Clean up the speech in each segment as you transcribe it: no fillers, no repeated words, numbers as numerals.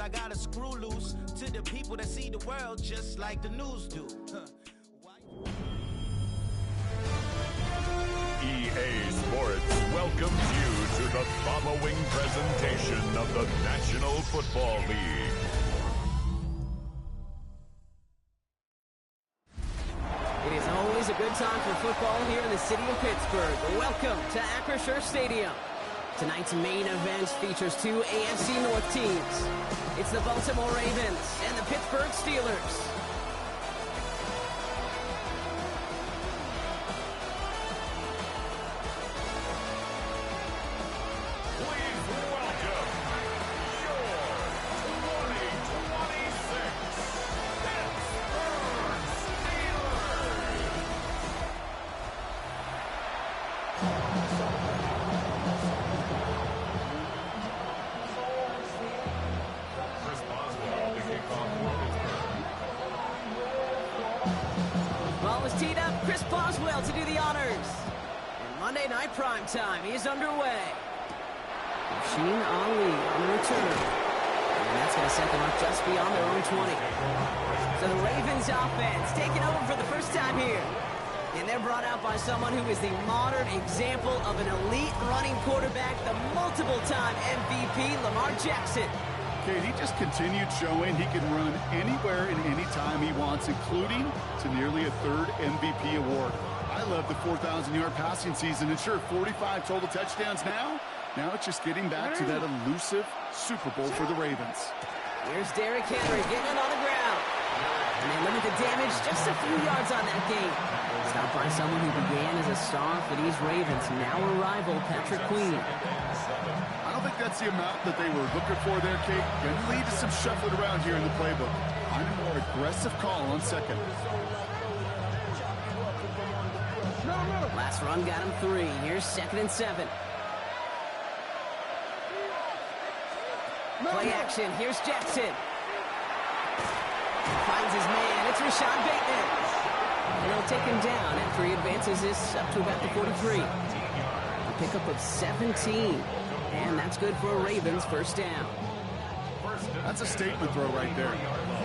I got a screw loose to the people that see the world just like the news do. EA Sports welcomes you to the following presentation of the National Football League. It is always a good time for football here in the city of Pittsburgh. Welcome to Acrisure Stadium. Tonight's main event features two AFC North teams. It's the Baltimore Ravens and the Pittsburgh Steelers. To do the honors. And Monday Night Primetime is underway. Machine Ali on the return. And that's going to set them up just beyond their own 20. So the Ravens offense taking over for the first time here. And they're brought out by someone who is the modern example of an elite running quarterback, the multiple-time MVP, Lamar Jackson. Kate, he just continued showing he can run anywhere and anytime he wants, including to nearly a third MVP award. I love the 4,000-yard passing season, and sure, 45 total touchdowns now. Now it's just getting back to that elusive Super Bowl for the Ravens. Here's Derrick Henry getting it on the ground. And they limit the damage just a few yards on that game. Stopped by someone who began as a star for these Ravens, now a rival, Patrick Queen. I don't think that's the amount that they were looking for there, Kate. Going to lead to some shuffling around here in the playbook. Find a more aggressive call on second. Last run got him 3. Here's 2nd and 7. Play action. Here's Jackson. Finds his man. It's Rashad Bateman. And they'll take him down after he advances this up to about the 43. A pickup of 17. And that's good for a Ravens first down. That's a statement throw right there.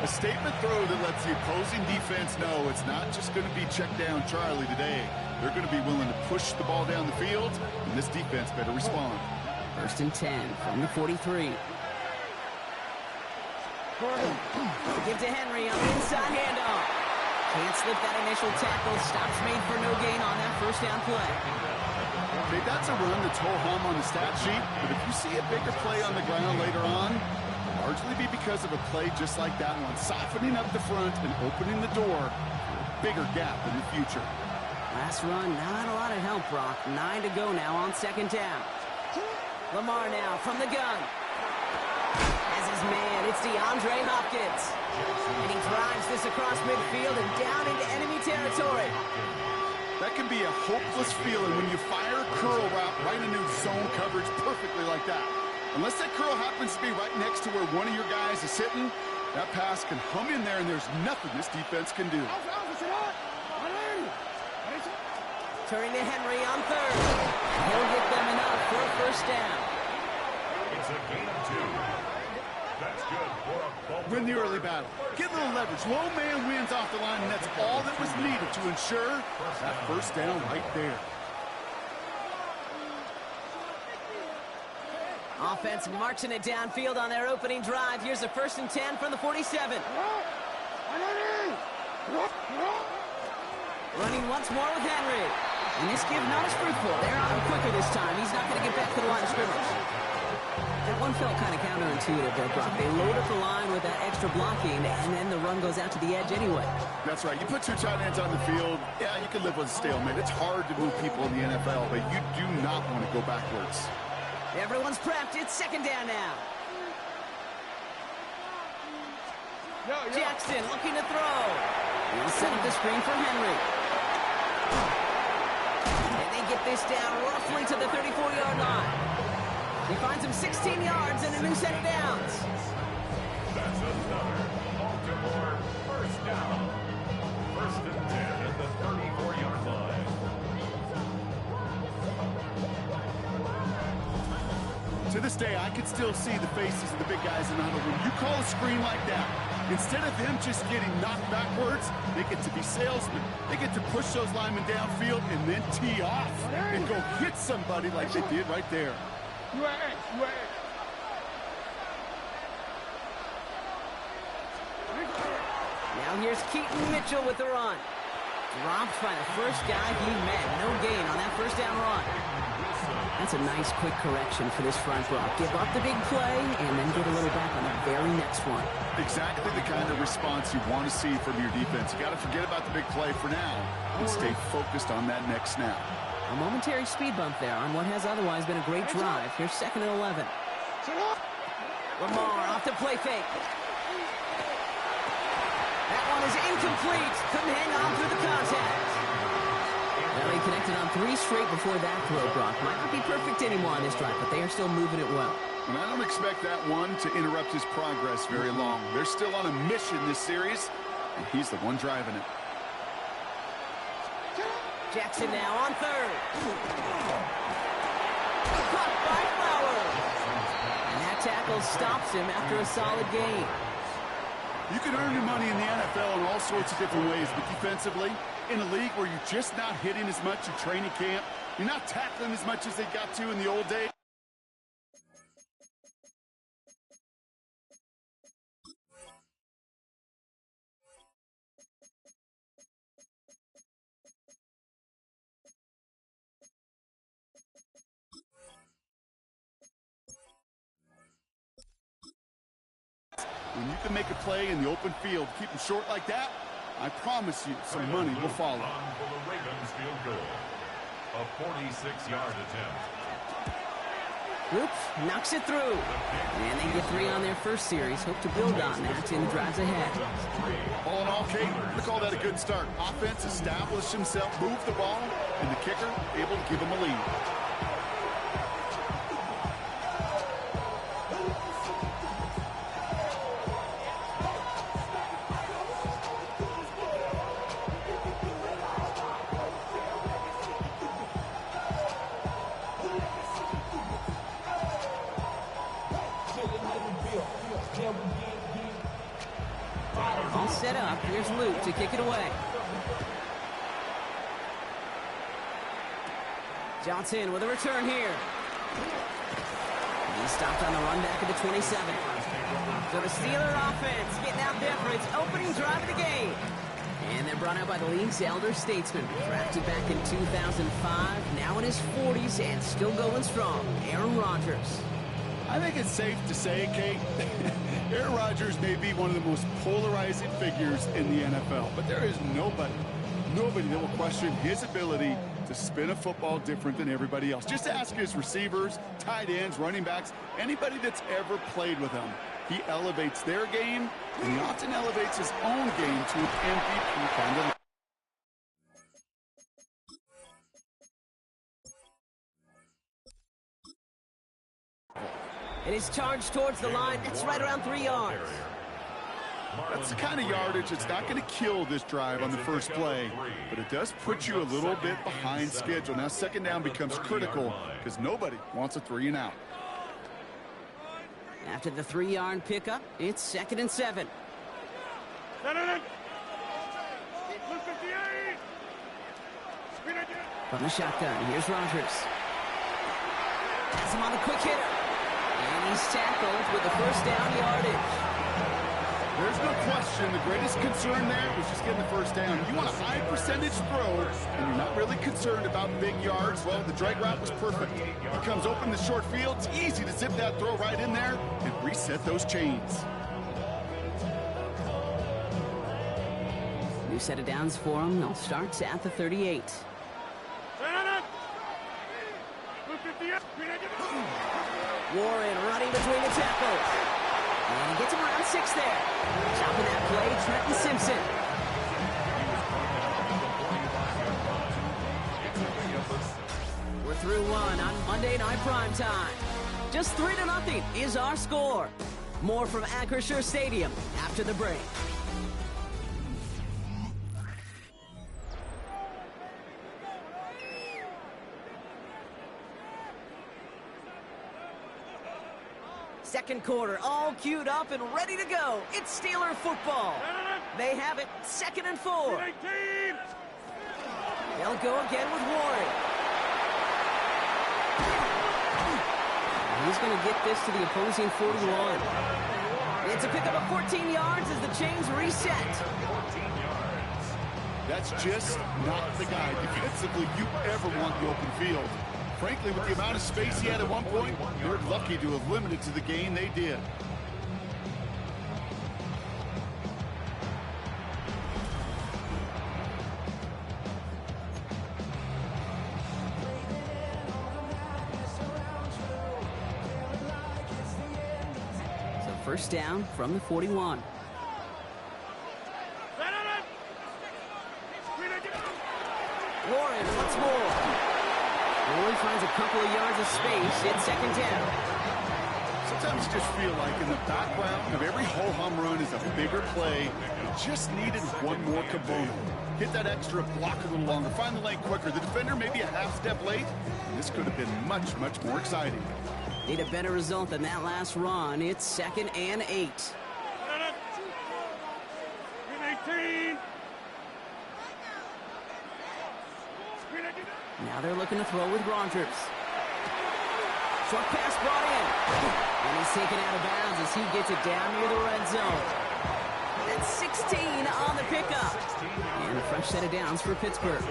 A statement throw that lets the opposing defense know it's not just going to be check down Charlie today. They're going to be willing to push the ball down the field, and this defense better respond. 1st and 10 from the 43. Give to Henry on the inside handoff. Can't slip that initial tackle. Stops made for no gain on that first down play. Okay, that's a run that's ho-hum on the stat sheet, but if you see a bigger play on the ground later on, largely be because of a play just like that one, softening up the front and opening the door for a bigger gap in the future. Last run, not a lot of help, Brock. 9 to go now on 2nd down. Lamar now from the gun. As his man, it's DeAndre Hopkins. And he drives this across midfield and down into enemy territory. That can be a hopeless feeling when you fire a curl route right into zone coverage perfectly like that. Unless that curl happens to be right next to where one of your guys is sitting, that pass can hum in there and there's nothing this defense can do. Turning to Henry on 3rd. He'll get them enough for a first down. It's a gain of 2. That's good for a ball. Win the early battle. Get a little leverage. Low man wins off the line, and that's all that was needed to ensure that first down right there. Offense marching it downfield on their opening drive. Here's a 1st and 10 from the 47. Running once more with Henry. And this give not as fruitful. They're on him quicker this time. He's not going to get back to the line of scrimmage. That one felt kind of counterintuitive there, Brock. They load up the line with that extra blocking, and then the run goes out to the edge anyway. That's right. You put 2 tight ends on the field, yeah, you can live with a stalemate. It's hard to move people in the NFL, but you do not want to go backwards. Everyone's prepped. It's 2nd down now. Jackson looking to throw. He'll set up the screen for Henry. And they get this down roughly to the 34-yard line. He finds him 16 yards and a new set of downs. That's another Baltimore first down. 1st and 10 at the 34-yard line. To this day, I can still see the faces of the big guys in the huddle room. You call a a screen like that. Instead of them just getting knocked backwards, they get to be salesmen. They get to push those linemen downfield and then tee off and go hit somebody like they did right there. Now here's Keaton Mitchell with the run. Dropped by the first guy he met. No gain on that first down run. That's a nice quick correction for this front row. Give up the big play and then get a little back on the very next one. Exactly the kind of response you want to see from your defense. You got to forget about the big play for now and stay focused on that next snap. A momentary speed bump there on what has otherwise been a great drive. Here's 2nd and 11. Lamar off the play fake. That one is incomplete. Couldn't hang on through the contact. Well, he connected on 3 straight before that throw, Brock. Might not be perfect anymore on this drive, but they are still moving it well. And I don't expect that one to interrupt his progress very long. They're still on a mission this series, and he's the one driving it. Jackson now on 3rd. Caught by Flowers. And that tackle stops him after a solid gain. You can earn your money in the NFL in all sorts of different ways, but defensively, in a league where you're just not hitting as much in training camp, you're not tackling as much as they got to in the old days. When you can make a play in the open field, keep them short like that, I promise you some money will follow. For the Ravens field goal. A 46-yard attempt. Oops, knocks it through. And they get 3 on their first series. Hope to build on that in the drives ahead. All in all, Kate, we call that a good start. Offense established himself, moved the ball, and the kicker able to give him a lead. All set up. Here's Luke to kick it away. Johnson with a return here. He stopped on the run back at the 27. So the Steeler offense getting out there for its opening drive of the game. And they're brought out by the league's elder statesman. Drafted back in 2005, now in his 40s and still going strong. Aaron Rodgers. I think it's safe to say, Kate, Aaron Rodgers may be one of the most polarizing figures in the NFL, but there is nobody that will question his ability to spin a football different than everybody else. Just ask his receivers, tight ends, running backs, anybody that's ever played with him. He elevates their game, and he often elevates his own game to an MVP kind of. It is charged towards the line. That's right around 3 yards. That's the kind of yardage that's not going to kill this drive on the first play, but it does put you a little bit behind schedule. Now second down becomes critical because nobody wants a 3 and out. After the 3-yard pickup, it's 2nd and 7. From the shotgun, here's Rodgers. Has him on the quick hitter. And he's tackled with the first down yardage. There's no question the greatest concern there was just getting the first down. You want a high percentage throw, and you're not really concerned about big yards. Well, the drag route was perfect. He comes open the short field. It's easy to zip that throw right in there and reset those chains. New set of downs for him. They'll start at the 38. Warren running between the tackles. And he gets him around 6 there. Chopping that play, Trenton Simpson. We're through 1 on Monday Night Primetime. Just 3-0 is our score. More from Acrisure Stadium after the break. Second quarter, all queued up and ready to go. It's Steeler football. They have it, 2nd and 4. They'll go again with Warren. He's going to get this to the opposing 41. It's a pickup of 14 yards as the chains reset. 14 yards. That's just not the guy defensively you ever want the open field. Frankly, with the amount of space he had at one point, they're lucky to have limited to the gain they did. So first down from the 41. Warren once more. Warren finds a couple of yards of space. It's 2nd down. Sometimes you just feel like in the background of every ho-hum run is a bigger play. It just needed one more component. Hit that extra block a little longer. Find the lane quicker. The defender maybe a half step late. And this could have been much, much more exciting. Need a better result than that last run. It's 2nd and 8. Now they're looking to throw with Rogers. Short pass brought in. And he's taken out of bounds as he gets it down near the red zone. That's 16 on the pickup. And a fresh set of downs for Pittsburgh.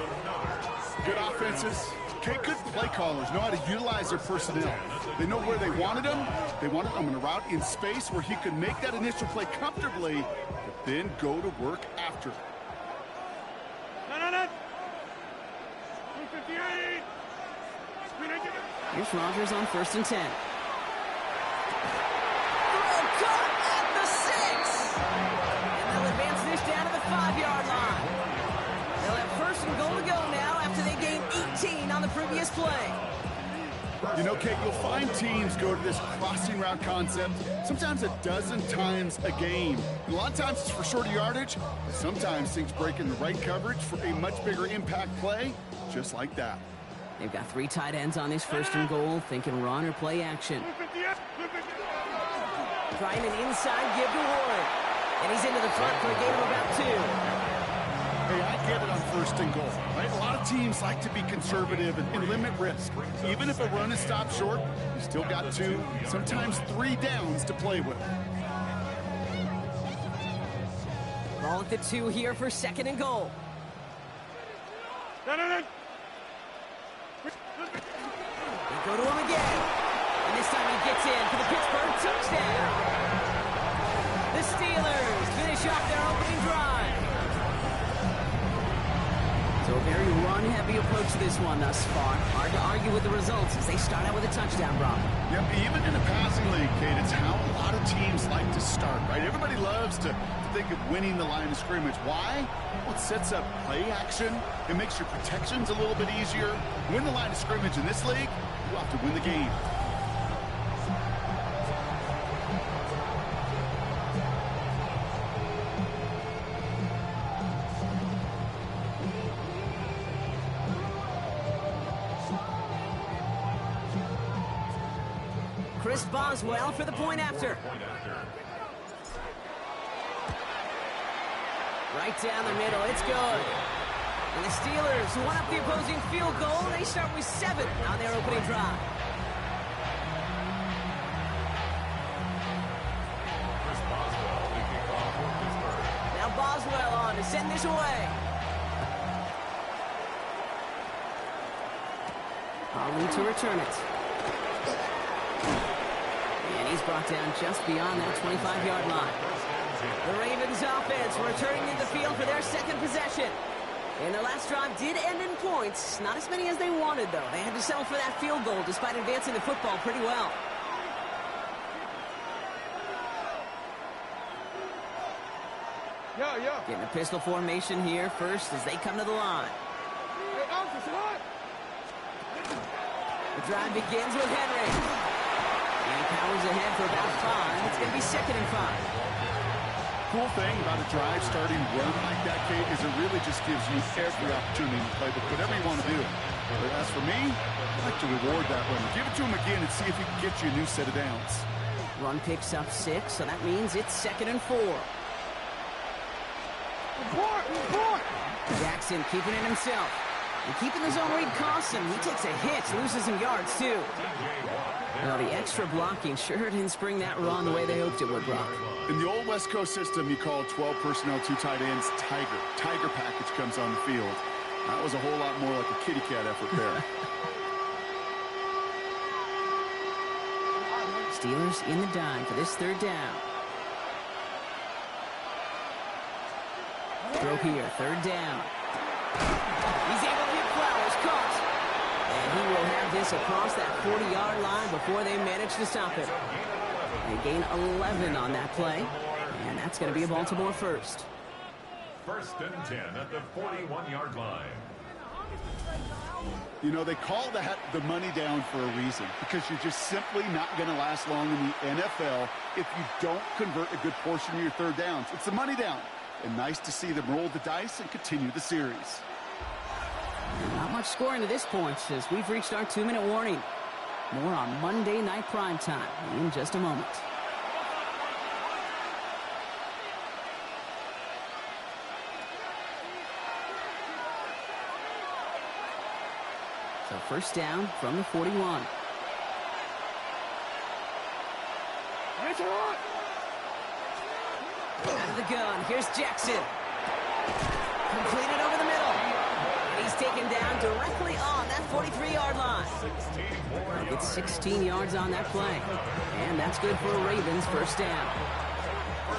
Good offenses. Okay, good play callers know how to utilize their personnel. They know where they wanted him. They wanted him in a route in space where he could make that initial play comfortably, but then go to work after. Here's Rogers on 1st and 10. Throw caught at the 6. And they'll advance this down to the 5-yard line. They'll have 1st and goal to go now after they gained 18 on the previous play. You know, Kate, you'll find teams go to this crossing route concept sometimes a dozen times a game. And a lot of times it's for shorter yardage, but sometimes things break in the right coverage for a much bigger impact play, just like that. They've got 3 tight ends on this 1st and goal, thinking run or play action. Trying an inside give to Warren. And he's into the front for a gain of about 2. Hey, I get it on 1st and goal, right? A lot of teams like to be conservative and limit risk. Even if a run is stopped short, you still got 2, sometimes 3 downs to play with. Ball at the 2 here for 2nd and goal. They go to him again. And this time he gets in for the Pittsburgh touchdown. The Steelers finish off their opening drive. So a very run-heavy approach to this one thus far. Hard to argue with the results as they start out with a touchdown, Brock. Yep, even in a passing league, Kate, it's how a lot of teams like to start, right? Everybody loves to think of winning the line of scrimmage. Why? Well, it sets up play action. It makes your protections a little bit easier. Win the line of scrimmage in this league, you have to win the game. Chris Boswell for the point after. Right down the middle, it's good. And the Steelers won up the opposing field goal. They start with 7 on their opening drive. Now Boswell on to send this away. Ali to return it. And he's brought down just beyond that 25-yard line. The Ravens offense returning to the field for their 2nd possession. And their last drive did end in points. Not as many as they wanted, though. They had to settle for that field goal despite advancing the football pretty well. Getting a pistol formation here first as they come to the line. The drive begins with Henry. And powers ahead for about 5. It's going to be 2nd and 5. Cool thing about a drive starting run like that, Kate, is it really just gives you every opportunity to play with whatever you want to do. But as for me, I like to reward that run. Give it to him again and see if he can get you a new set of downs. Run picks up 6, so that means it's 2nd and 4. Jackson keeping it himself. And keeping the zone read costs him. He takes a hit, loses some yards, too. Well, the extra blocking sure didn't spring that run the way they hoped it would, Brock. In the old West Coast system, you call 12 personnel, 2 tight ends, Tiger. Tiger package comes on the field. That was a whole lot more like a kitty cat effort there. Steelers in the dime for this 3rd down. Throw here, 3rd down. He's able to get Flowers caught. And he will have this across that 40-yard line before they manage to stop it. They gain 11 on that play, and that's going to be a Baltimore first. 1st and 10 at the 41-yard line. You know, they call that the money down for a reason, because you're just simply not going to last long in the NFL if you don't convert a good portion of your 3rd downs. It's the money down. And nice to see them roll the dice and continue the series. Not much scoring to this point as we've reached our 2-minute warning. More on Monday Night Primetime in just a moment. So 1st down from the 41. Out of the gun, here's Jackson. Completed over the middle. He's taken down directly on that 43-yard line. Gets 16 yards on that play. And that's good for a Ravens 1st down.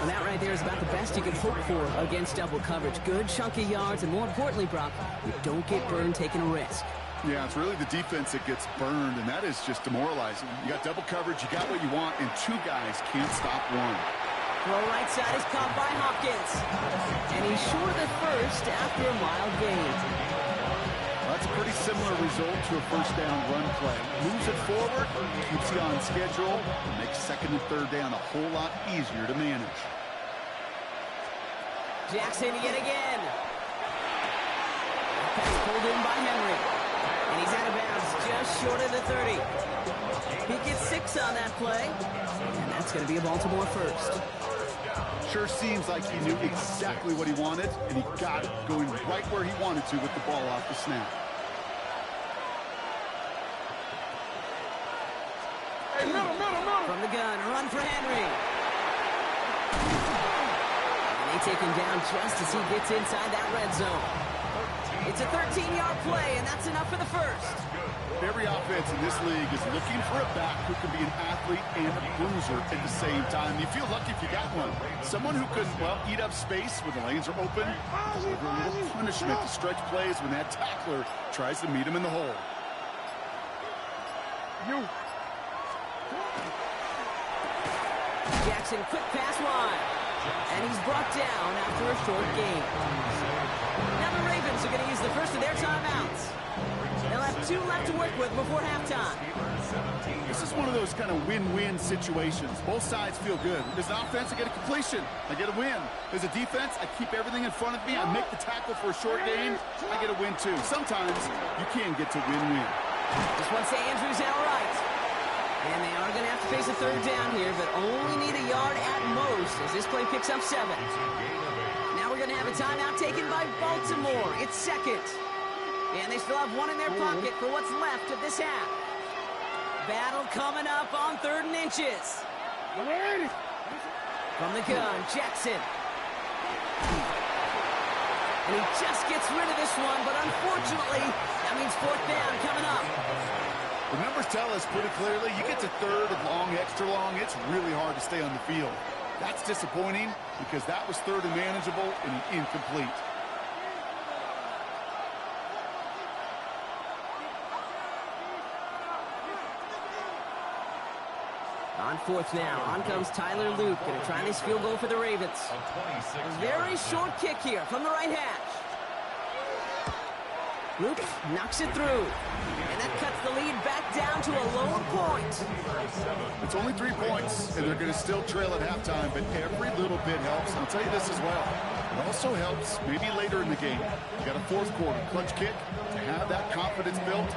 And that right there is about the best you can hope for against double coverage. Good chunky yards, and more importantly, Brock, you don't get burned taking a risk. Yeah, it's really the defense that gets burned, and that is just demoralizing. You got double coverage, you got what you want, and 2 guys can't stop one. Throw right side is caught by Hopkins. And he's short of the 1st after a mild gain. Well, that's a pretty similar result to a 1st down run play. Moves it forward, keeps you on schedule, and makes 2nd and 3rd down a whole lot easier to manage. Jackson yet again. Pass pulled in by Henry. And he's out of bounds just short of the 30. He gets 6 on that play. And that's going to be a Baltimore first. Sure seems like he knew exactly what he wanted, and he got it going right where he wanted to with the ball off the snap. Hey, middle. From the gun, run for Henry. And they take him down just as he gets inside that red zone. It's a 13-yard play, and that's enough for the first. Every offense in this league is looking for a back who can be an athlete and a bruiser at the same time. You feel lucky if you got one. Someone who can, well, eat up space when the lanes are open, deliver a little punishment to stretch plays when that tackler tries to meet him in the hole. Jackson, quick pass wide. And he's brought down after a short gain. Now the Ravens are going to use the first of their timeouts. They'll have 2 left to work with before halftime. This is one of those kind of win-win situations. Both sides feel good. As an offense, I get a completion. I get a win. As a defense, I keep everything in front of me. I make the tackle for a short gain. I get a win, too. Sometimes you can get to win-win. Just want to say Andrews out right. And they are going to have to face a 3rd down here, but only need a yard at most as this play picks up 7. Now we're going to have a timeout taken by Baltimore. It's 2nd. And they still have 1 in their pocket for what's left of this half. Battle coming up on 3rd and inches. From the gun, Jackson. And he just gets rid of this one, but unfortunately, that means 4th down coming up. The numbers tell us pretty clearly, you get to 3rd and long, extra long, it's really hard to stay on the field. That's disappointing because that was 3rd and manageable and incomplete. On 4th now, on comes Tyler Luke, going to try this field goal for the Ravens. A very short kick here from the right hash. Luke knocks it through, and that cuts the lead back down to a lower point. It's only 3 points, and they're going to still trail at halftime, but every little bit helps. I'll tell you this as well. It also helps maybe later in the game. You got a 4th quarter clutch kick, have that confidence built,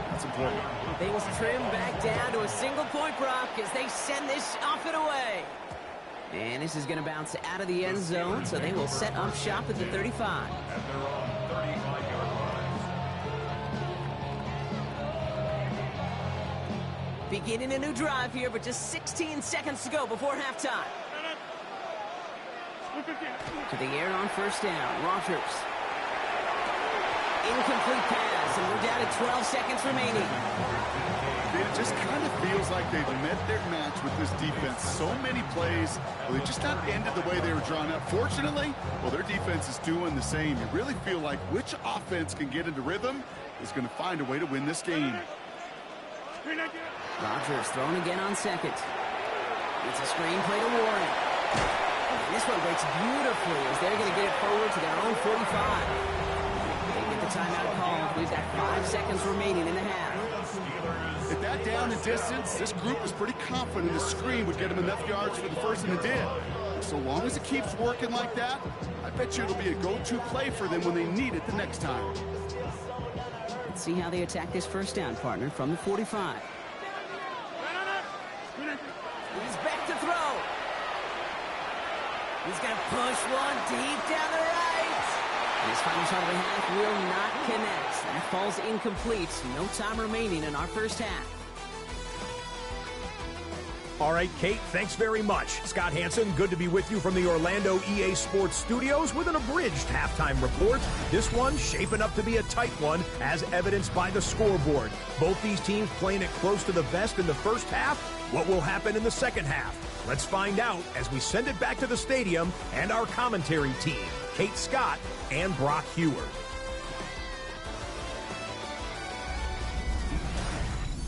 that's important. Things trim back down to a single point, Brock, as they send this off and away. And this is going to bounce out of the end zone, so they will set up shop at the 35. And they're on 35-yard lines. Beginning a new drive here, but just 16 seconds to go before halftime. To the air on first down. Rodgers. Incomplete pass, and we're down to 12 seconds remaining. It just kind of feels like they've met their match with this defense. So many plays, well, they just not ended the way they were drawn up. Fortunately, well, their defense is doing the same. You really feel like which offense can get into rhythm is going to find a way to win this game. Rodgers thrown again on second. It's a screen play to Warren. And this one breaks beautifully as they're going to get it forward to their own 45. They get the timeout called. We've got 5 seconds remaining in the half. At that down and distance, this group was pretty confident the screen would get them enough yards for the first, and it did. So long as it keeps working like that, I bet you it'll be a go-to play for them when they need it the next time. Let's see how they attack this first down, partner, from the 45. He's back to throw. He's going to push one deep down the right. And his final shot of the half will not connect. That falls incomplete. No time remaining in our first half. All right, Kate, thanks very much. Scott Hansen, good to be with you from the Orlando EA Sports Studios with an abridged halftime report. This one shaping up to be a tight one, as evidenced by the scoreboard. Both these teams playing it close to the vest in the first half. What will happen in the second half? Let's find out as we send it back to the stadium and our commentary team, Kate Scott and Brock Hewer.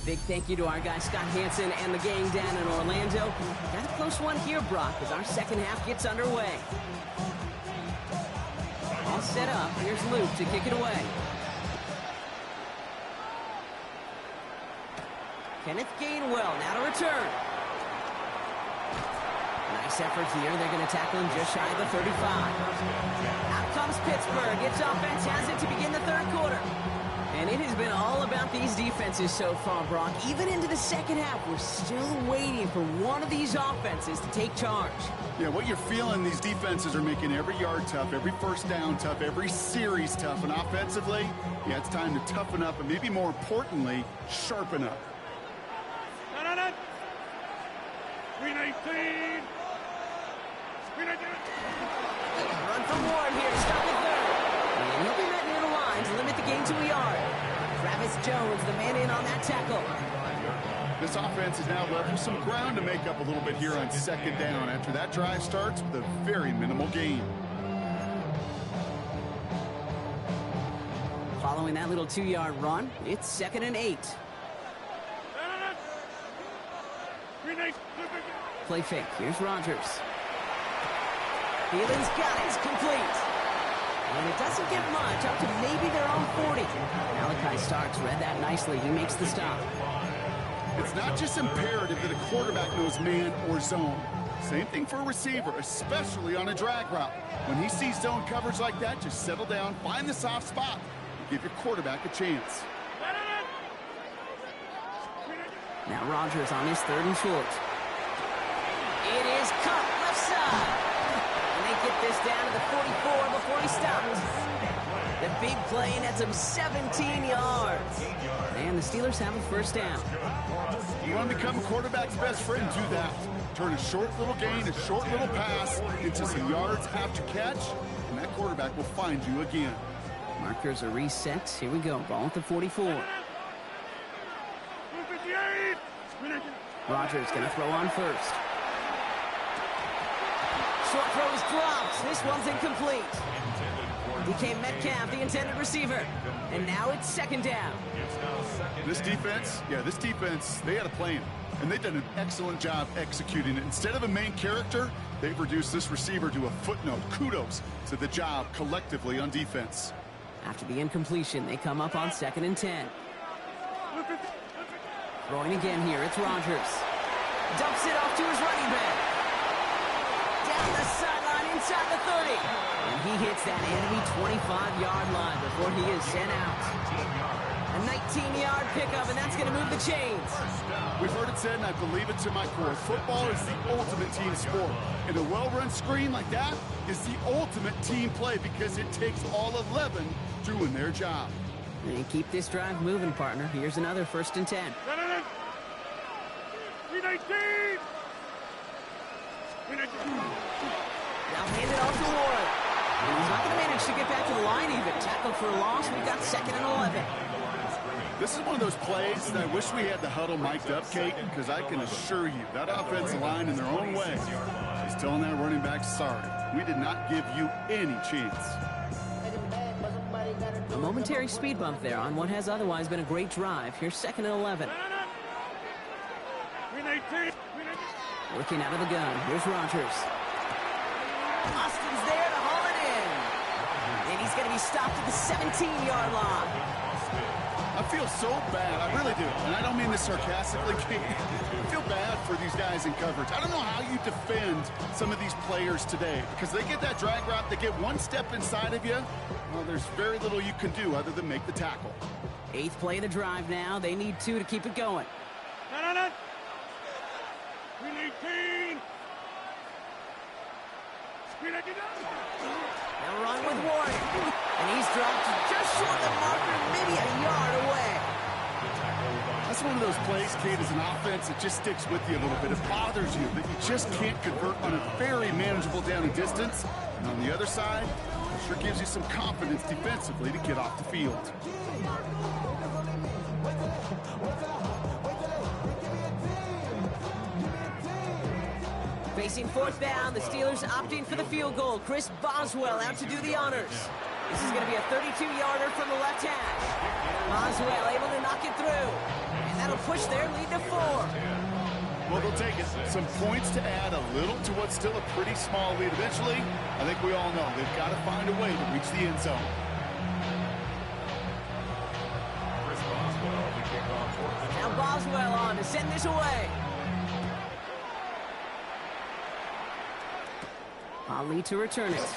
Big thank you to our guy Scott Hansen and the gang down in Orlando. Got a close one here, Brock, as our second half gets underway. All set up. Here's Luke to kick it away. Kenneth Gainwell now to return. Nice effort here. They're going to tackle him just shy of the 35. Out comes Pittsburgh. Its offense has it to begin the third quarter. And it has been all about these defenses so far, Brock. Even into the second half, we're still waiting for one of these offenses to take charge. Yeah, what you're feeling, these defenses are making every yard tough, every first down tough, every series tough. And offensively, yeah, it's time to toughen up and maybe more importantly, sharpen up. 319. Run for Warren here to start the third. And he'll be met near the line to limit the gain to a yard. Travis Jones, the man in on that tackle. This offense is now left with some ground to make up a little bit here on second down after that drive starts with a very minimal gain. Following that little 2-yard run, it's 2nd and 8. Play fake. Here's Rodgers. Thielens got it. It's complete. And it doesn't get much, up to maybe their own 40. Malachi Starks read that nicely. He makes the stop. It's not just imperative that a quarterback knows man or zone. Same thing for a receiver, especially on a drag route. When he sees zone coverage like that, just settle down, find the soft spot, and give your quarterback a chance. Now Rodgers on his 3rd and short. It is cut left side. And they get this down to the 44 before he stops. The big play nets him 17 yards. And the Steelers have a first down. You want to become a quarterback's best friend? Do that. Turn a short little gain, a short little pass into some yards after catch, and that quarterback will find you again. Markers are reset. Here we go. Ball at the 44. Rodgers going to throw on first. Short throw is dropped. This one's incomplete. DK Metcalf, the intended receiver. And now it's 2nd down. This defense, they had a plan. And they've done an excellent job executing it. Instead of a main character, they've reduced this receiver to a footnote. Kudos to the job collectively on defense. After the incompletion, they come up on 2nd and 10. Throwing again here, it's Rodgers. Dumps it off to his running back. Down the sideline inside the 30. And he hits that enemy 25-yard line before he is sent out. A 19-yard pickup, and that's going to move the chains. We've heard it said, and I believe it to my core, football is the ultimate team sport. And a well-run screen like that is the ultimate team play because it takes all 11 doing their job. And keep this drive moving, partner. Here's another 1st and 10. Now hand it off to Ward. And he's not going to manage to get back to the line even. Tackle for a loss. We've got 2nd and 11. This is one of those plays that I wish we had the huddle mic'd up, Kate, because I can assure you that offensive line in their own way is telling that running back, sorry, we did not give you any chance. A momentary speed bump there on what has otherwise been a great drive. Here's 2nd and 11. Working out of the gun. Here's Rodgers. Austin's there to haul it in. And he's going to be stopped at the 17-yard line. I feel so bad. I really do. And I don't mean this sarcastically, Kate. I feel bad for these guys in coverage. I don't know how you defend some of these players today because they get that drag route, they get one step inside of you. Well, there's very little you can do other than make the tackle. 8th play of the drive now. They need 2 to keep it going. Now run with Warren. And he's dropped just short of the marker, maybe a yard away. That's one of those plays, Kate, as an offense, it just sticks with you a little bit. It bothers you that you just can't convert on a very manageable down and distance. And on the other side, it sure gives you some confidence defensively to get off the field. Facing 4th down, the Steelers opting for the field goal. Chris Boswell out to do the honors. This is going to be a 32-yarder from the left hash. Boswell able to knock it through. And that'll push their lead to 4. Well, they'll take it. Some points to add a little to what's still a pretty small lead. Eventually, I think we all know they've got to find a way to reach the end zone. Now Boswell on to send this away. Ali to return it.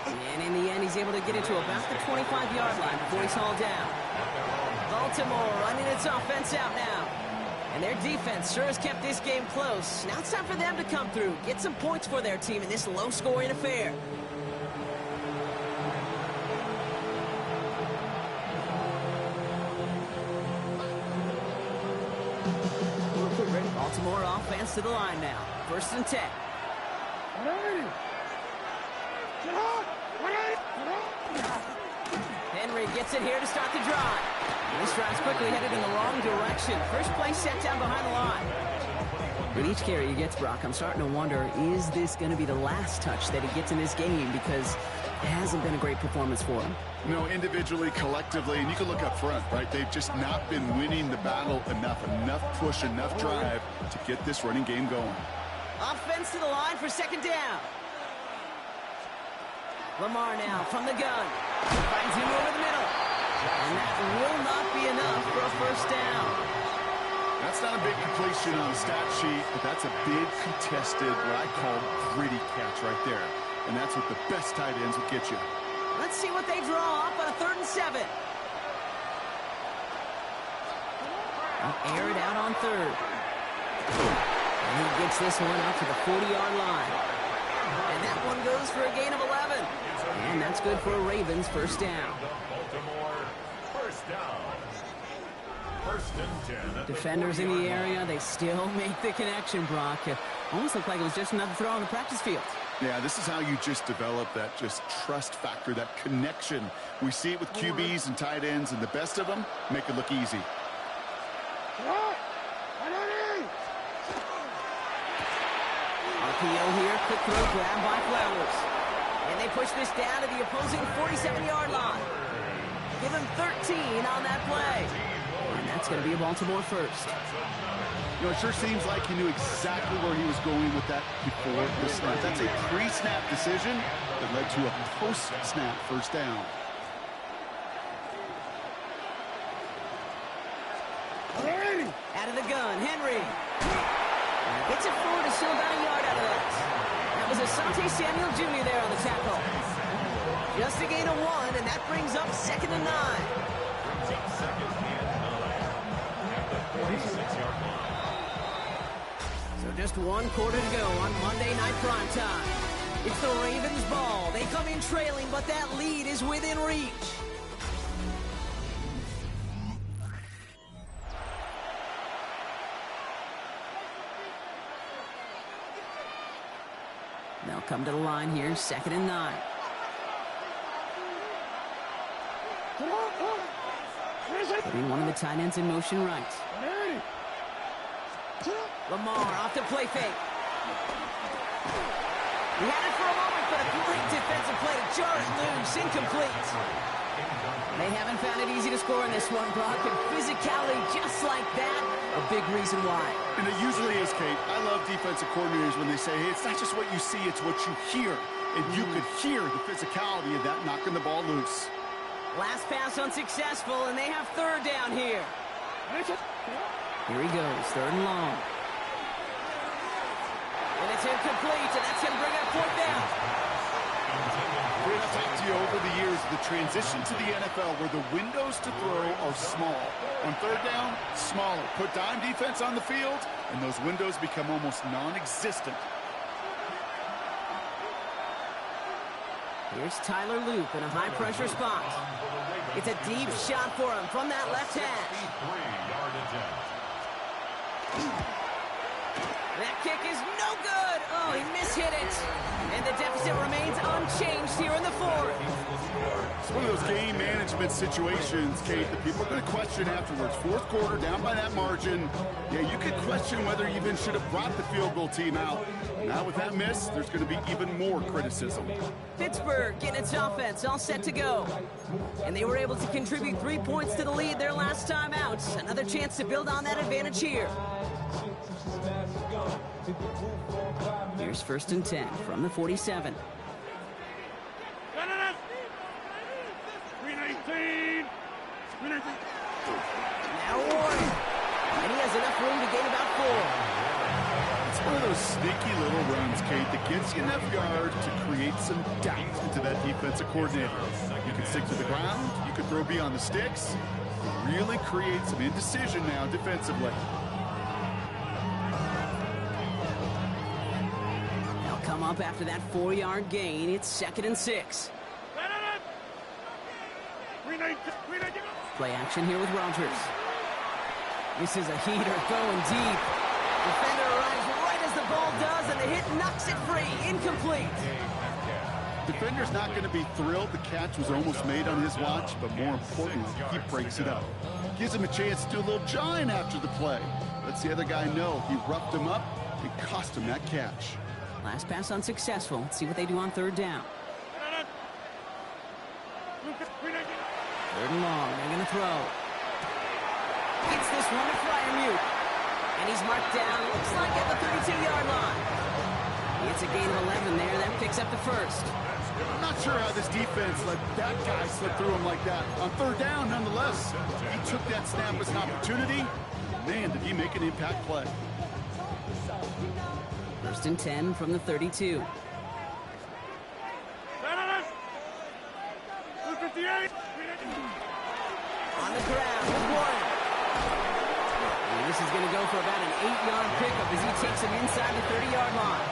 And in the end, he's able to get it to about the 25-yard line before he's hauled down. Baltimore running its offense out now. And their defense sure has kept this game close. Now it's time for them to come through, get some points for their team in this low-scoring affair. Baltimore offense to the line now. 1st and 10. Henry gets it here to start the drive. And this drive's quickly headed in the wrong direction. First play set down behind the line. With each carry he gets, Brock, I'm starting to wonder, is this going to be the last touch that he gets in this game? Because it hasn't been a great performance for him. No, individually, collectively, and you can look up front, right? They've just not been winning the battle enough push, enough drive to get this running game going. Offense to the line for 2nd down. Lamar now from the gun. Finds him over the middle. And that will not be enough for a 1st down. That's not a big completion on the stat sheet, but that's a big contested, what I call gritty catch right there. And that's what the best tight ends will get you. Let's see what they draw up on a 3rd and 7. Air it out on 3rd. And he gets this one out to the 40-yard line. And that one goes for a gain of 11. And that's good for a Ravens 1st down. Baltimore, 1st down. 1st and 10. Defenders in the area, they still make the connection, Brock. It almost looked like it was just another throw on the practice field. Yeah, this is how you just develop that just trust factor, that connection. We see it with QBs and tight ends, and the best of them make it look easy. RPO here, quick throw grab by Flowers. And they push this down to the opposing 47-yard line. Give him 13 on that play. And that's going to be a Baltimore 1st. You know, it sure seems like he knew exactly where he was going with that before the snap. That's a pre-snap decision that led to a post-snap 1st down. Out of the gun, Henry. Gets it forward to still about a yard out of that. That was a Asante Samuel Jr. there on the tackle. Just a gain of 1, and that brings up 2nd and 9. Brings up 2nd and 9 at the 46-yard line. So just 1 quarter to go on Monday Night Primetime. It's the Ravens' ball. They come in trailing, but that lead is within reach. They'll come to the line here, 2nd and 9. Putting one of the tight ends in motion right. Lamar off the play fake. He had it for a moment, but a great defensive play to jar it loose, incomplete. They haven't found it easy to score in this one, Brock, and physicality just like that, a big reason why. And it usually is, Kate. I love defensive coordinators when they say, hey, it's not just what you see, it's what you hear. And you could hear the physicality of that knocking the ball loose. Last pass unsuccessful, and they have 3rd down here. Here he goes, 3rd and long. And it's incomplete, and that's going to bring up 4th down. I've talked to you over the years, the transition to the NFL where the windows to throw are small. On 3rd down, smaller. Put dime defense on the field, and those windows become almost non-existent. Here's Tyler Loop in a high-pressure spot. It's a deep shot for him from that left hash. That kick is no good. Oh, he mishit it. And the deficit remains unchanged here in the 4th. It's one of those game management situations, Kate, that people are going to question afterwards. 4th quarter, down by that margin. Yeah, you could question whether you even should have brought the field goal team out. Now with that miss, there's going to be even more criticism. Pittsburgh getting its offense all set to go. And they were able to contribute 3 points to the lead their last time out. Another chance to build on that advantage here. Here's 1st and 10 from the 47. Now Warren. And he has enough room to gain about 4. It's one of those sneaky little runs, Kate, that gets you enough yard to create some doubt into that defensive coordinator. You can stick to the ground. You can throw beyond the sticks. Really create some indecision now defensively. They'll come up after that 4-yard gain. It's 2nd and 6. Play action here with Rodgers. This is a heater going deep. Defender arrives right as the ball does, and the hit knocks it free. Incomplete. Defender's not going to be thrilled the catch was almost made on his watch, but more importantly, he breaks it up. Gives him a chance to do a little jawing after the play. Lets the other guy know he roughed him up and cost him that catch. Last pass unsuccessful. Let's see what they do on 3rd down. 3rd and long. They're going to throw. Gets this one to Freiermuth. And he's marked down, looks like at the 32-yard line. It's a gain of 11 there. That picks up the 1st. I'm not sure how this defense let that guy slip through him like that. On 3rd down, nonetheless, he took that snap as an opportunity. Man, did he make an impact play. 1st and 10 from the 32. On the ground with Warren. And this is going to go for about an 8-yard pickup as he takes him inside the 30-yard line.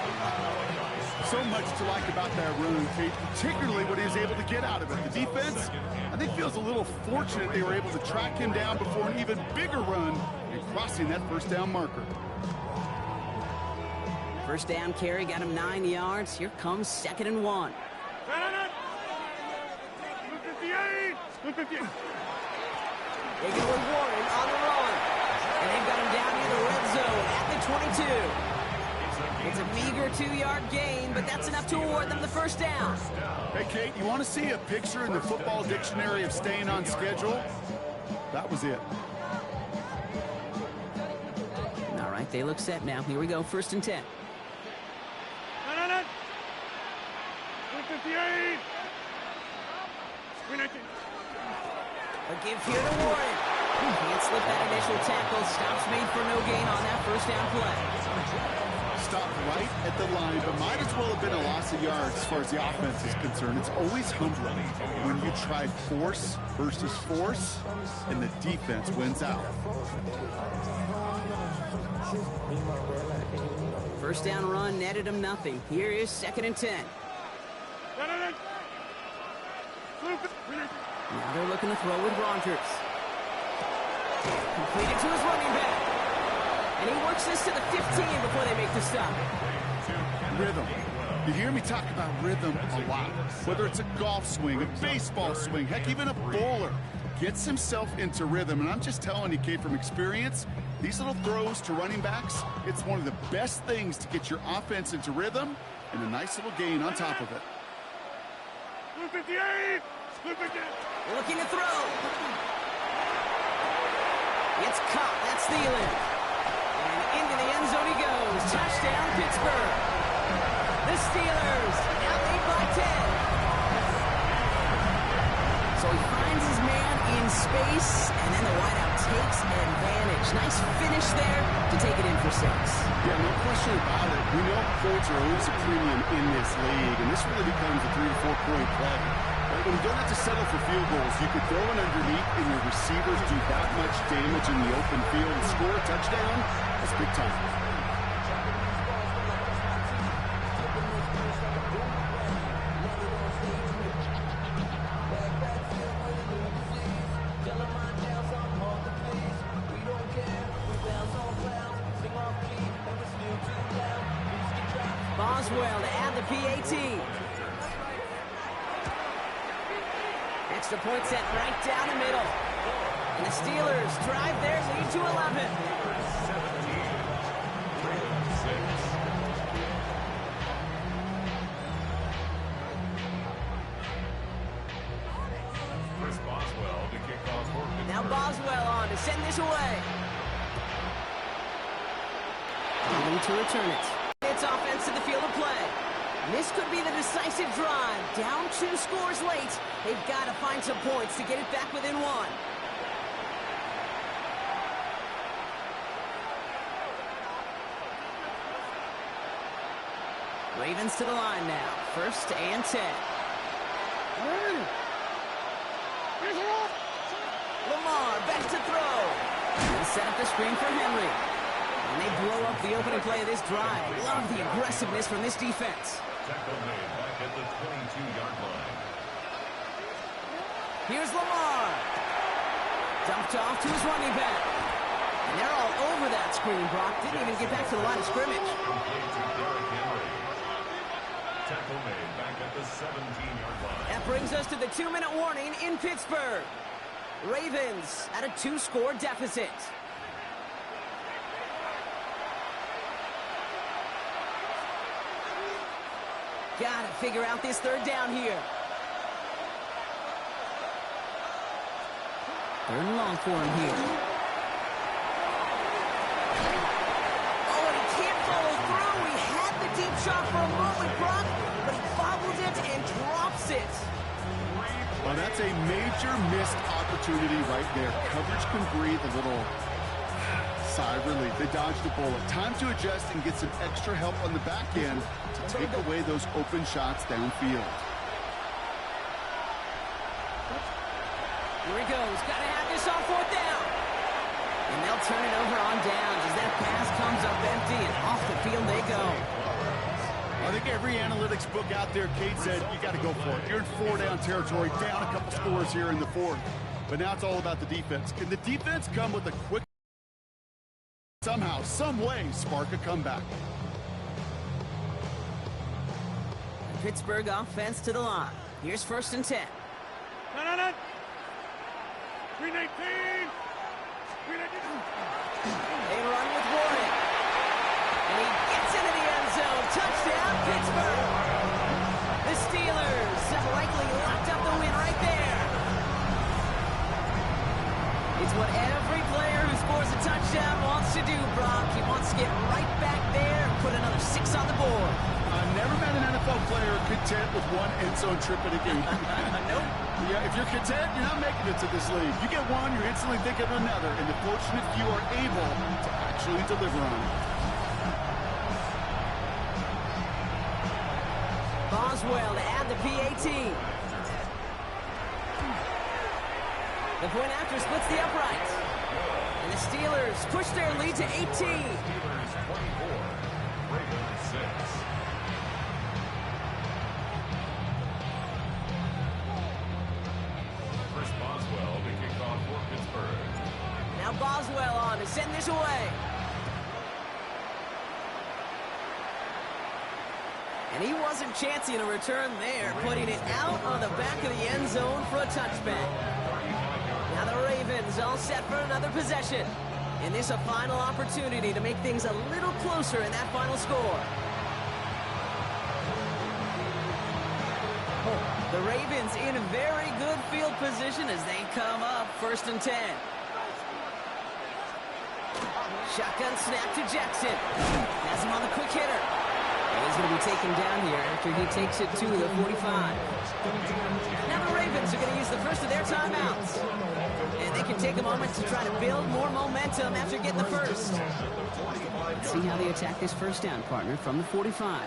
So much to like about that run, Kate, particularly what he was able to get out of it. The defense, I think, feels a little fortunate they were able to track him down before an even bigger run and crossing that 1st down marker. 1st down carry got him 9 yards. Here comes 2nd and 1. They go with Warren on the run. And they've got him down near the red zone at the 22. It's a meager 2-yard gain, but that's enough to award them the 1st down. Hey, Kate, you want to see a picture in the football dictionary of staying on schedule? That was it. All right, they look set now. Here we go, 1st and 10. A give here to Warren. Can't slip that initial tackle. Stops made for no gain on that 1st down play. stopped right at the line, but might as well have been a loss of yards as far as the offense is concerned. It's always humbling when you try force versus force, and the defense wins out. First down run netted him nothing. Here is 2nd and 10. Now they're looking to throw with Rodgers. Completed to his running back. And he works this to the 15 before they make the stop. Rhythm. You hear me talk about rhythm a lot. Whether it's a golf swing, a baseball swing, heck, even a bowler gets himself into rhythm. And I'm just telling you, kid, from experience, these little throws to running backs, it's one of the best things to get your offense into rhythm and a nice little gain on top of it. Looking to throw. It's caught. That's Thielen. And into the end zone he goes. Touchdown, Pittsburgh. The Steelers now lead by 10. So he finds his man in space, and then the wideout takes advantage. Nice finish there to take it in for 6. Yeah, no question about it. We know points are always a premium in this league, and this really becomes a 3 to 4 point play. When you don't have to settle for field goals, you could throw it underneath, and your receivers do that much damage in the open field and score a touchdown. That's big time. Boswell to add the PAT. Extra point set right down the middle. And the Steelers drive their lead to 11. Now Boswell on to send this away. Going to return it. It's offense to the field of play. This could be the decisive drive. Down 2 scores late. They've got to find some points to get it back within 1. Ravens to the line now. 1st and 10. Lamar back to throw. And set up the screen for Henry. And they blow up the opening play of this drive. Love the aggressiveness from this defense. Tackle made back at the 22-yard line. Here's Lamar. Dumped off to his running back. And they're all over that screen, Brock. Didn't even get back to the line of scrimmage. Tackle made back at the 17-yard line. That brings us to the 2-minute warning in Pittsburgh. Ravens at a 2-score deficit. Gotta figure out this 3rd down here. 3rd and long for him here. Oh, and he can't follow through. He had the deep shot for a moment, Brock, but he bobbled it and drops it. Well, that's a major missed opportunity right there. Coverage can breathe a little sigh of relief. They dodged the bullet. Time to adjust and get some extra help on the back end to take away those open shots downfield. Here he goes. Got to have this on 4th down. And they'll turn it over on downs as that pass comes up empty and off the field they go. I think every analytics book out there, Kate said, you got to go for it. You're in 4-down territory, down a couple scores here in the 4th. But now it's all about the defense. Can the defense come with a quick, somehow, some way, spark a comeback? Pittsburgh offense to the line. Here's 1st and 10. No. 319. They run with Warren. And he gets into the end zone. Touchdown, Pittsburgh. The Steelers have likely locked up the win right there. It's what every player who scores a touchdown wants to do, Brock. He wants to get right back there and put another 6 on the board. I've never met an NFL player content with 1 end zone trip in a game. Nope. Yeah, if you're content, you're not making it to this league. You get one, you're instantly thinking of another, and the fortunate few are able to actually deliver on it. Boswell to add the PAT. The point after splits the uprights. And the Steelers push their lead to 18. Steelers 24, Ravens 6. Chris Boswell to kick off for Pittsburgh. Now Boswell on to send this away. And he wasn't chancing a return there, putting it out on the back of the end zone for a touchback. Now the Ravens all set for another possession. And this a final opportunity to make things a little closer in that final score. The Ravens in very good field position as they come up 1st and 10. Shotgun snap to Jackson. Has him on the quick hitter. He's going to be taken down here after he takes it to the 45. Now the Ravens are going to use the first of their timeouts. And they can take a moment to try to build more momentum after getting the first. Let's see how they attack this first down, partner, from the 45.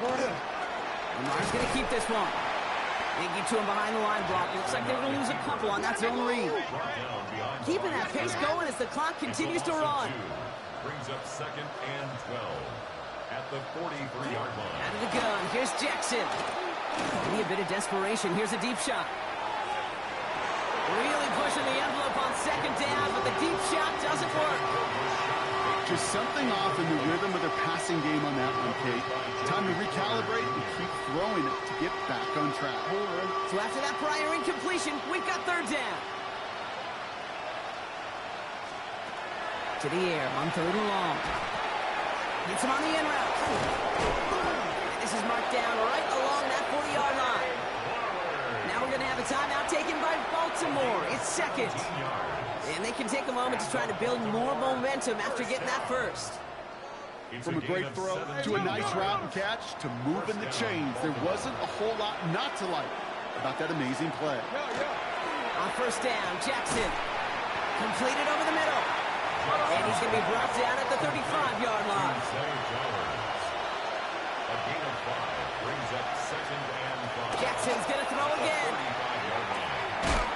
Lamar's going to keep this one. They get to him behind the line block. Looks like they're going to lose a couple on that zone read. Keeping that pace going as the clock continues to run. Brings up 2nd and 12 at the 43-yard line. Out of the gun. Here's Jackson. Maybe a bit of desperation. Here's a deep shot. Really pushing the envelope on 2nd down, but the deep shot doesn't work. Just something off in the rhythm of their passing game on that one, Kate. Time to recalibrate and keep throwing it to get back on track. So after that prior incompletion, we've got 3rd down. To the air on 3rd and long. Hits him on the in route. And this is marked down right along that 40-yard line. Now we're going to have a timeout taken by Baltimore. It's 2nd. And they can take a moment to try to build more momentum after getting that first. From a great throw to a nice route and catch to moving the chains, there wasn't a whole lot not to like about that amazing play. On 1st down, Jackson. Completed over the middle. And he's going to be brought down at the 35-yard line. A gain of 5 brings up 2nd and 5. Jackson's going to throw again.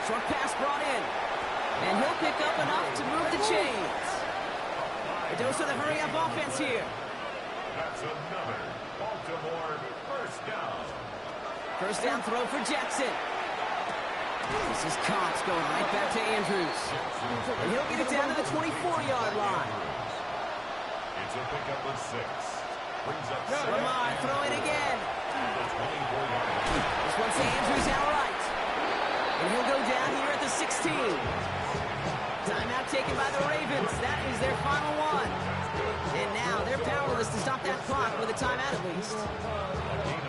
Short pass brought in. And he'll pick up enough to move the chains. A dose of the hurry-up offense here. That's another Baltimore 1st down. 1st down throw for Jackson. This is Cox going right back to Andrews. And he'll get it down to the 24-yard line. It's a pickup of 6. Brings up Lamar throwing again. This one's to Andrews outright. And he'll go down here at the 16. Timeout taken by the Ravens. That is their final one. And now they're powerless to stop that clock with a timeout at least.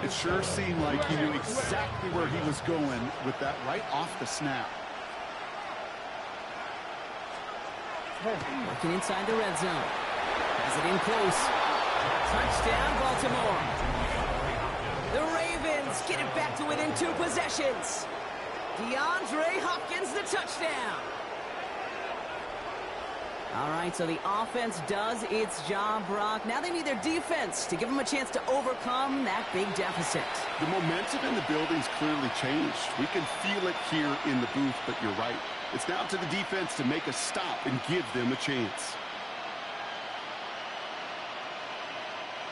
It sure seemed like he knew exactly where he was going with that right off the snap. Working inside the red zone. Has it in close. Touchdown, Baltimore. The Ravens get it back to within 2 possessions. DeAndre Hopkins, the touchdown. All right, so the offense does its job, Brock. Now they need their defense to give them a chance to overcome that big deficit. The momentum in the building's clearly changed. We can feel it here in the booth, but you're right. It's now to the defense to make a stop and give them a chance.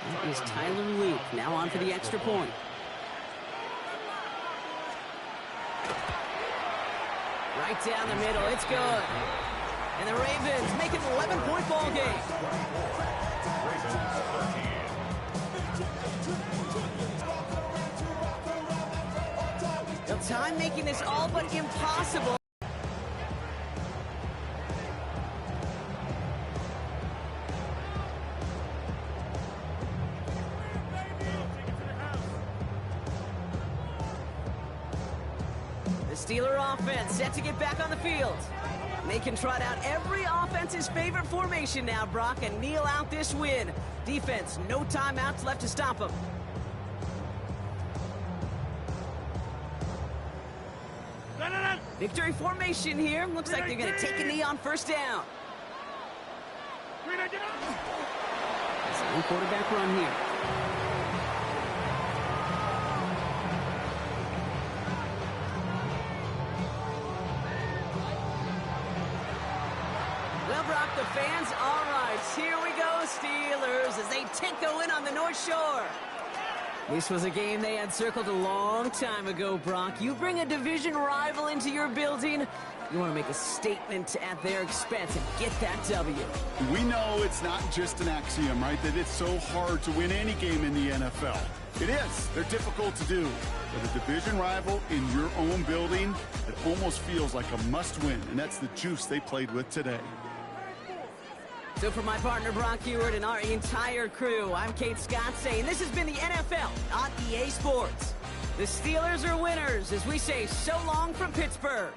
That is Tyler Luke now on for the extra point. Right down the middle, it's good. And the Ravens make it an 11-point ball game. The time making this all but impossible. The Steeler offense set to get back on the field. They can trot out every offense's favorite formation now, Brock, and kneel out this win. Defense, no timeouts left to stop them. Victory formation here. Looks like they're going to take a knee on 1st down. One quarterback run here. Well, Brock, the fans, all right, here we go, Steelers, as they take the win on the North Shore. This was a game they had circled a long time ago, Brock. You bring a division rival into your building, you want to make a statement at their expense and get that W. We know it's not just an axiom, right, that it's so hard to win any game in the NFL. It is. They're difficult to do. But a division rival in your own building, it almost feels like a must-win, and that's the juice they played with today. So for my partner Brock Ewart and our entire crew, I'm Kate Scott saying this has been the NFL on EA Sports. The Steelers are winners as we say so long from Pittsburgh.